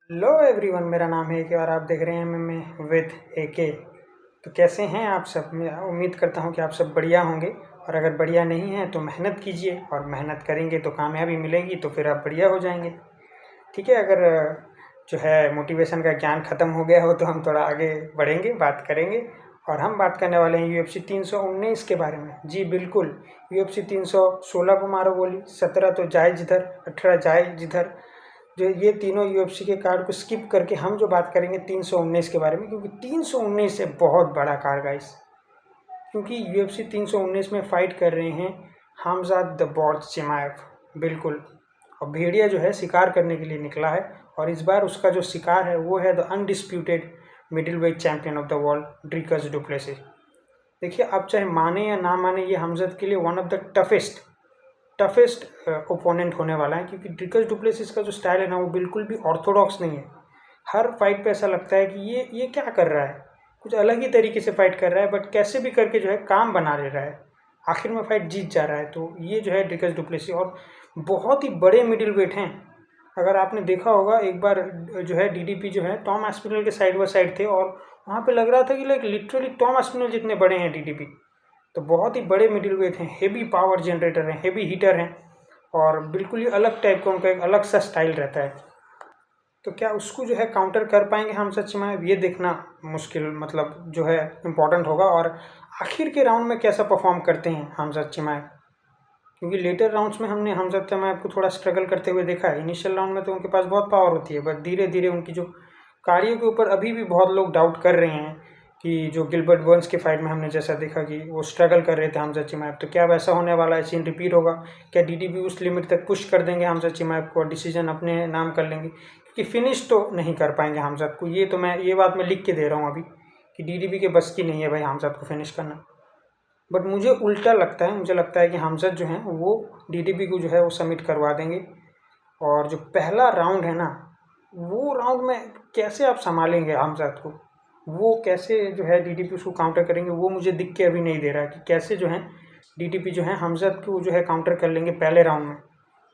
Hello everyone, मेरा नाम है एके और आप देख रहे हैं एमएमए विद एके। तो कैसे हैं आप सब? मैं उम्मीद करता हूं कि आप सब बढ़िया होंगे। और अगर बढ़िया नहीं हैं तो मेहनत कीजिए, और मेहनत करेंगे तो कामयाबी मिलेगी, तो फिर आप बढ़िया हो जाएंगे। ठीक है। अगर जो है मोटिवेशन का ज्ञान ख़त्म हो गया हो तो हम थोड़ा आगे बढ़ेंगे, बात करेंगे। और हम बात करने वाले हैं यूएफसी 319 के बारे में। जी बिल्कुल, यूएफसी 316 को मारो गोली, 17 तो जाए जिधर, 18 जाए जिधर। जो ये तीनों यूएफसी के कार्ड को स्किप करके हम जो बात करेंगे 319 के बारे में, क्योंकि 319 है बहुत बड़ा कार्ड गाइस। क्योंकि यूएफसी 319 में फाइट कर रहे हैं हमजाद द बॉट चिमाएव। बिल्कुल। और भेड़िया जो है शिकार करने के लिए निकला है, और इस बार उसका जो शिकार है वो है the undisputed middle weight champion of the world Dricus du Plessis. देखिए, आप चाहे माने या ना माने, ये हमजद के लिए one of the toughest opponent होने वाला है। क्योंकि ड्रिकस डुप्लेसिस का जो स्टाइल है ना, वो बिल्कुल भी ऑर्थोडॉक्स नहीं है। हर फाइट पे ऐसा लगता है कि ये क्या कर रहा है, कुछ अलग ही तरीके से फाइट कर रहा है, बट कैसे भी करके जो है काम बना ले रहा है, आखिर में फाइट जीत जा रहा है। तो ये जो है ड्रिकस डुप्लेसिस, और बहुत ही बड़े मिडिल वेट हैं। अगर आपने देखा होगा एक बार, जो है डीडीपी जो है टॉम एस्पिनल के साइड बाय साइड थे, और वहाँ पे लग रहा था कि लाइक लिटरली टॉम एस्पिनल जितने बड़े हैं डीडीपी। तो बहुत ही बड़े मिडिल वेट हैं, हेवी पावर जनरेटर हैं, हेवी हीटर हैं, और बिल्कुल ही अलग टाइप का उनका एक अलग सा स्टाइल रहता है। तो क्या उसको जो है काउंटर कर पाएंगे हम सच में, ये देखना मुश्किल, मतलब जो है इम्पोर्टेंट होगा। और आखिर के राउंड में कैसा परफॉर्म करते हैं हमजद चिमाएव। क्योंकि लेटर राउंड्स में हमने हमजद चिमाएव को थोड़ा स्ट्रगल करते हुए देखा है। इनिशियल राउंड में तो उनके पास बहुत पावर होती है, बट धीरे धीरे उनकी जो कार्यों के ऊपर अभी भी बहुत लोग डाउट कर रहे हैं। कि जो गिलबर्ट बर्न्स के फाइट में हमने जैसा देखा कि वो स्ट्रगल कर रहे थे हमजद चिमाएव, तो क्या वैसा होने वाला है, सीन रिपीट होगा? क्या डीडीपी उस लिमिट तक पुश कर देंगे हमजद चिमाएव को, डिसीजन अपने नाम कर लेंगे? क्योंकि फिनिश तो नहीं कर पाएंगे हमजद को, ये बात मैं लिख के दे रहा हूँ अभी, कि डीडीपी के बस की नहीं है भाई हमजद को फिनिश करना। बट मुझे उल्टा लगता है, मुझे लगता है कि हमजद जो है वो डीडीपी को जो है वो सबमिट करवा देंगे। और जो पहला राउंड है ना, वो राउंड में कैसे आप संभालेंगे हमजद को, वो कैसे जो है डीडीपी उसको काउंटर करेंगे, वो मुझे दिख के अभी नहीं दे रहा है कि कैसे जो है डीडीपी जो है हमजद को जो है काउंटर कर लेंगे पहले राउंड में।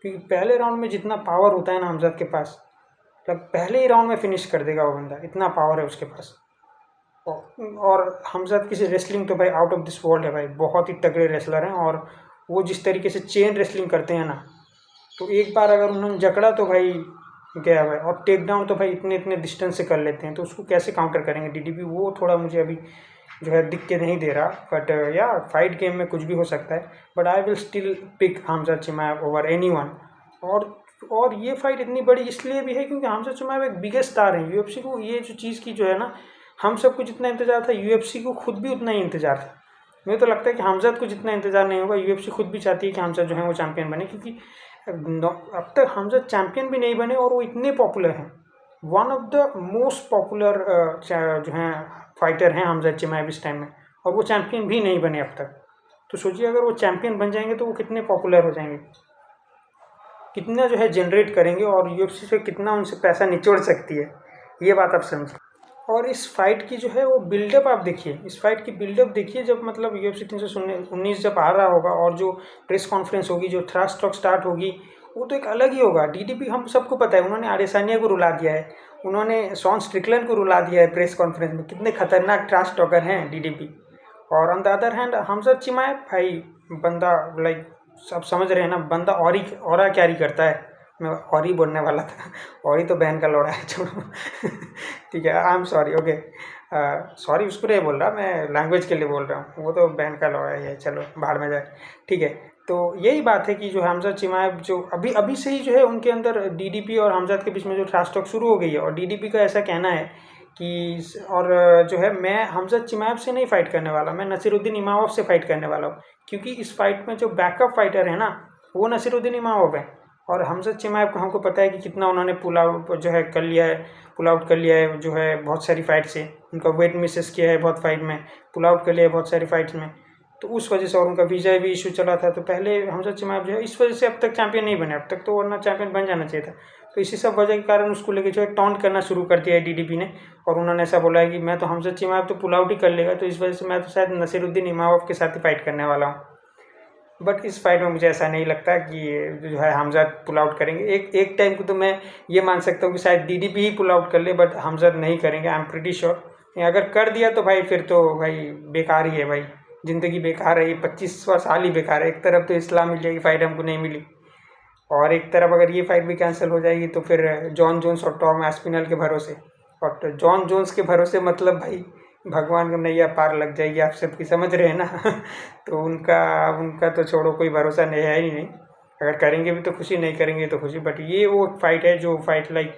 क्योंकि पहले राउंड में जितना पावर होता है ना हमजद के पास, मतलब पहले ही राउंड में फिनिश कर देगा वो बंदा, इतना पावर है उसके पास। और हमजद की रेसलिंग तो भाई आउट ऑफ दिस वर्ल्ड है भाई, बहुत ही तगड़े रेसलर हैं। और वो जिस तरीके से चेन रेसलिंग करते हैं ना, तो एक बार अगर उन्होंने जकड़ा तो भाई गया भाई। और टेक डाउन तो भाई इतने इतने डिस्टेंस से कर लेते हैं, तो उसको कैसे काउंटर करेंगे डीडीपी, वो थोड़ा मुझे अभी जो है दिख के नहीं दे रहा। बट या फाइट गेम में कुछ भी हो सकता है, but I will still pick Khamzat Chimaev over anyone. और ये फाइट इतनी बड़ी इसलिए भी है क्योंकि हमजद चिमाएव एक बिगेस्ट स्टार है यूएफसी को। ये जो चीज़ की जो है ना, हम सबको जितना इंतजार था, यूएफसी को खुद भी उतना ही इंतजार था। मुझे तो लगता है कि हमजद को जितना इंतजार नहीं होगा, यूएफसी खुद भी चाहती है कि हमजद जो है वो चैंपियन बने। क्योंकि अब तक हमजद चैंपियन भी नहीं बने, और वो इतने पॉपुलर हैं। One of the most popular जो हैं फाइटर हैं हमजद चिमाएव इस टाइम में, और वो चैंपियन भी नहीं बने अब तक। तो सोचिए अगर वो चैंपियन बन जाएंगे तो वो कितने पॉपुलर हो जाएंगे, कितना जो है जनरेट करेंगे, और यूएफसी से कितना उनसे पैसा निचोड़ सकती है, ये बात आप समझिए। और इस फाइट की जो है वो बिल्डअप आप देखिए, इस फाइट की बिल्डअप देखिए। जब मतलब यूएफसी 319 जब आ रहा होगा, और जो प्रेस कॉन्फ्रेंस होगी, जो थ्रस्ट टॉक स्टार्ट होगी, वो तो एक अलग ही होगा। डीडीपी हम सबको पता है, उन्होंने आडेसानिया को रुला दिया है, उन्होंने शॉन स्ट्रिकलैंड को रुला दिया है प्रेस कॉन्फ्रेंस में। कितने खतरनाक ट्रैश टॉकर हैं डीडीपी। और ऑन द अदर हैंड हमजद चिमाएव भाई, बंदा लाइक सब समझ रहे हैं ना, बंदा औरा कैरी करता है। मैं और ही बोलने वाला था, और ही तो बहन का लौड़ा है, छोड़ो। ठीक है, I am sorry, okay. Sorry उसको नहीं बोल रहा, मैं लैंग्वेज के लिए बोल रहा हूँ, वो तो बहन का लौड़ा ही है, चलो बाहर में जाए। ठीक है। तो यही बात है कि जो हमजद चिमाएव जो अभी अभी से ही जो है उनके अंदर डीडीपी और हमजद के बीच में जो ट्रैश टॉक शुरू हो गई है। और डीडीपी का ऐसा कहना है कि और जो है, मैं हमजद चिमाएव से नहीं फाइट करने वाला, मैं नसीरुद्दीन इमामोव से फाइट करने वाला हूँ। क्योंकि इस फाइट में जो बैकअप फाइटर है ना, वो नसीरुद्दीन इमामोव है। और हमजद चिमाएव को हमको पता है कि कितना उन्होंने पुल आउट जो है कर लिया है, पुल आउट कर लिया है जो है बहुत सारी फाइट से। उनका वेट मिसेस किया है बहुत फाइट में, पुल आउट कर लिया है बहुत सारी फाइट्स में। तो उस वजह से, और उनका वीजा भी इशू चला था, तो पहले हमजद चिमाएव जो है इस वजह से अब तक चैंपियन नहीं बने। अब तक तो वरना चैंपियन बन जाना चाहिए था। तो इसी सब वजह के कारण उसको लेकर जो है टॉन्ट करना शुरू कर दिया है डीडीपी ने। और उन्होंने ऐसा बोला है कि मैं तो हमजद चिमाएव तो पुल आउट ही कर लेगा, तो इस वजह से मैं तो शायद नसीरुद्दीन इमामोव के साथ ही फाइट करने वाला हूँ। बट इस फाइट में मुझे ऐसा नहीं लगता कि जो है हमज़द पुल आउट करेंगे। एक टाइम को तो मैं ये मान सकता हूँ कि शायद डीडीपी ही पुल आउट कर ले, बट हमज़द नहीं करेंगे, आई एम प्रीटी श्योर। अगर कर दिया तो भाई फिर तो भाई बेकार ही है भाई, ज़िंदगी बेकार है, ये 25वां साल ही बेकार है। एक तरफ तो इस्लाम मिल जाएगी, फाइट हमको नहीं मिली, और एक तरफ अगर ये फाइट भी कैंसिल हो जाएगी तो फिर जॉन जोन्स और टॉम एस्पिनल के भरोसे, और जॉन जोन्स के भरोसे मतलब भाई भगवान का नैया पार लग जाएगी, आप सबकी समझ रहे हैं ना। तो उनका तो छोड़ो, कोई भरोसा नहीं है ही नहीं। अगर करेंगे भी तो खुशी, नहीं करेंगे तो खुशी। बट ये वो फाइट है जो fight like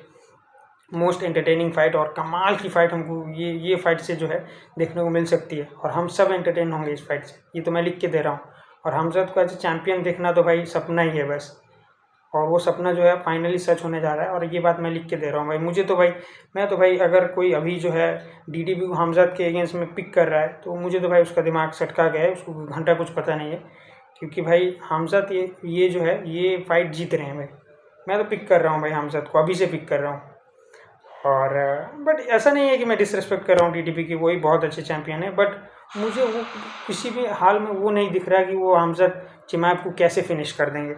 most entertaining fight और कमाल की फाइट हमको ये फाइट से जो है देखने को मिल सकती है, और हम सब एंटरटेन होंगे इस फाइट से, ये तो मैं लिख के दे रहा हूँ। और हमज़द को एज चैम्पियन देखना तो भाई सपना ही है बस, और वो सपना जो है फाइनली सच होने जा रहा है, और ये बात मैं लिख के दे रहा हूँ भाई। मैं तो भाई अगर कोई अभी जो है डीडीपी को हमज़द के अगेंस्ट में पिक कर रहा है तो मुझे तो भाई उसका दिमाग सटका गया है, उसको घंटा कुछ पता नहीं है। क्योंकि भाई हमज़द ये जो है ये फाइट जीत रहे हैं भाई, मैं तो पिक कर रहा हूँ भाई हमज़द को, अभी से पिक कर रहा हूँ। और बट ऐसा नहीं है कि मैं डिसरिस्पेक्ट कर रहा हूँ डीडीपी की, वही बहुत अच्छे चैम्पियन है, बट मुझे वो किसी भी हाल में वो नहीं दिख रहा कि वो हमज़द चिमाएब को कैसे फिनिश कर देंगे,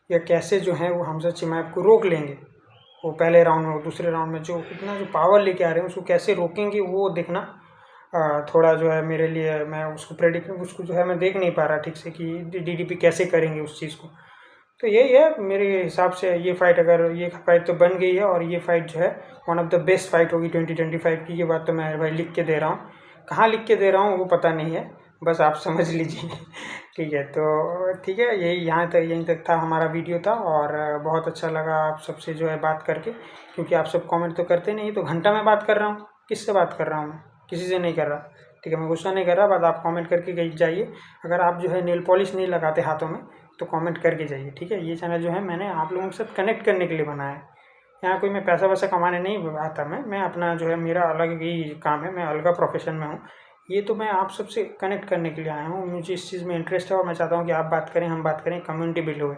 या कैसे जो है वो हमज़द चिमाएब को रोक लेंगे। वो पहले राउंड में, दूसरे राउंड में जो इतना जो पावर लेके आ रहे हैं उसको कैसे रोकेंगे, वो देखना थोड़ा जो है मेरे लिए, मैं उसको जो है मैं देख नहीं पा रहा ठीक से कि डीडीपी कैसे करेंगे उस चीज़ को। तो यही है मेरे हिसाब से, ये फाइट तो बन गई है, और ये फाइट जो है one of the best fight होगी 2025 की। ये बात तो मैं भाई लिख के दे रहा हूँ, कहाँ लिख के दे रहा हूँ वो पता नहीं है, बस आप समझ लीजिए। ठीक है, तो ठीक है, यहीं तक था हमारा वीडियो था, और बहुत अच्छा लगा आप सबसे जो है बात करके, क्योंकि आप सब कमेंट तो करते नहीं, तो घंटा मैं बात कर रहा हूँ, किससे बात कर रहा हूँ मैं, किसी से नहीं कर रहा। ठीक है, मैं गुस्सा नहीं कर रहा, बस आप कमेंट करके जाइए। अगर आप जो है नेल पॉलिश नहीं लगाते हाथों में तो कमेंट करके जाइए। ठीक है, ये चैनल जो है मैंने आप लोगों के साथ कनेक्ट करने के लिए बनाया है। यहाँ कोई मैं पैसा वैसा कमाने नहीं आता, मैं अपना जो है मेरा अलग ही काम है, मैं अलग प्रोफेशन में हूँ। ये तो मैं आप सबसे कनेक्ट करने के लिए आया हूँ, मुझे इस चीज़ में इंटरेस्ट है, और मैं चाहता हूँ कि आप बात करें, हम बात करें, कम्युनिटी बिल्ड हो।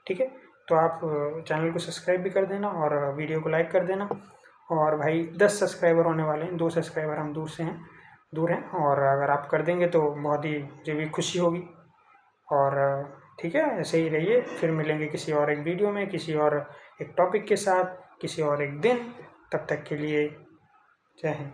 ठीक है, तो आप चैनल को सब्सक्राइब भी कर देना और वीडियो को लाइक कर देना। और भाई 10 सब्सक्राइबर होने वाले हैं, 2 सब्सक्राइबर हम दूर हैं, और अगर आप कर देंगे तो बहुत ही मुझे भी खुशी होगी। और ठीक है, ऐसे ही रहिए, फिर मिलेंगे किसी और एक वीडियो में, किसी और एक टॉपिक के साथ, किसी और एक दिन। तब तक के लिए जय हिंद।